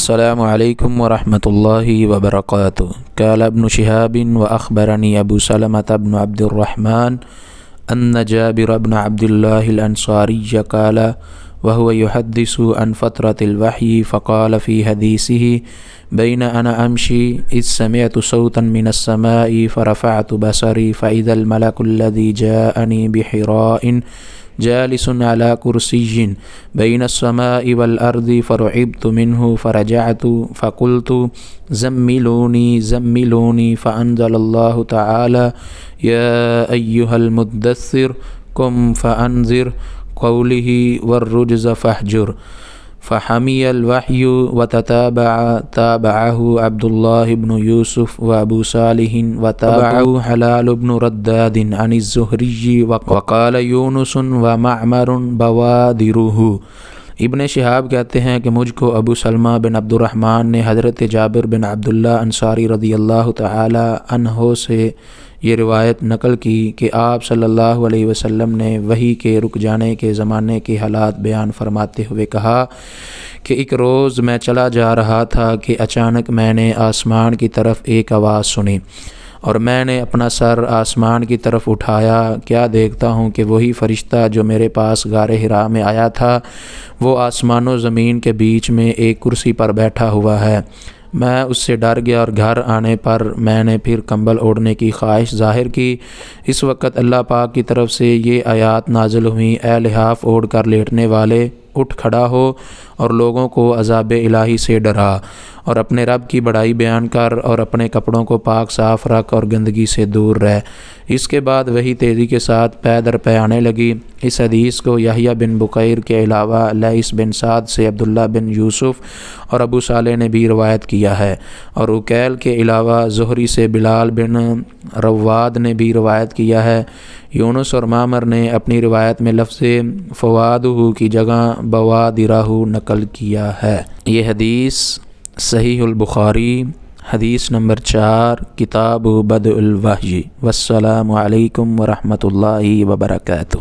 السلام علیکم ورحمۃ اللہ وبرکاتہ۔ قال ابن شہاب واخبرنی ابو سلمۃ بن عبد الرحمن ان جابر بن عبد اللہ الانصاری قال وهو يحدث عن فترة الوحي فقال في حديثه بين أنا أمشي إذ سمعت صوتا من السماء فرفعت بصري فإذا الملك الذي جاءني بحراء جالس على كرسي بين السماء والأرض فرعبت منه فرجعت فقلت زملوني زملوني فأنزل الله تعالى يا أيها المدثر قم فأنذر قوله والرجز فاهجر فحمي الوحي تابعه عبد الله بن يوسف وابو صالح وتابعه حلال بن رداد عن الزهري وقال يونس ومعمر بوادره۔ ابن شہاب کہتے ہیں کہ مجھ کو ابو سلمہ بن عبد الرحمن نے حضرت جابر بن عبداللہ انصاری رضی اللہ تعالی عنہ سے یہ روایت نقل کی کہ آپ صلی اللہ علیہ وسلم نے وحی کے رک جانے کے زمانے کے حالات بیان فرماتے ہوئے کہا کہ ایک روز میں چلا جا رہا تھا کہ اچانک میں نے آسمان کی طرف ایک آواز سنی اور میں نے اپنا سر آسمان کی طرف اٹھایا، کیا دیکھتا ہوں کہ وہی فرشتہ جو میرے پاس غار حرا میں آیا تھا وہ آسمان و زمین کے بیچ میں ایک کرسی پر بیٹھا ہوا ہے۔ میں اس سے ڈر گیا اور گھر آنے پر میں نے پھر کمبل اوڑھنے کی خواہش ظاہر کی۔ اس وقت اللہ پاک کی طرف سے یہ آیات نازل ہوئیں، اے لحاف اوڑھ کر لیٹنے والے، اٹھ کھڑا ہو اور لوگوں کو عذاب الہی سے ڈرا اور اپنے رب کی بڑائی بیان کر اور اپنے کپڑوں کو پاک صاف رکھ اور گندگی سے دور رہ۔ اس کے بعد وہی تیزی کے ساتھ پے در پے آنے لگی۔ اس حدیث کو یحییٰ بن بکیر کے علاوہ لیث بن سعد سے عبداللہ بن یوسف اور ابو صالح نے بھی روایت کیا ہے، اور عقیل کے علاوہ زہری سے بلال بن رواد نے بھی روایت کیا ہے۔ یونس اور معمر نے اپنی روایت میں لفظ فوادہ کی جگہ بوادرہ نقل کیا ہے۔ یہ حدیث صحیح البخاری حدیث نمبر 4 کتاب بدء الوحی۔ والسلام علیکم ورحمۃ اللہ وبرکاتہ۔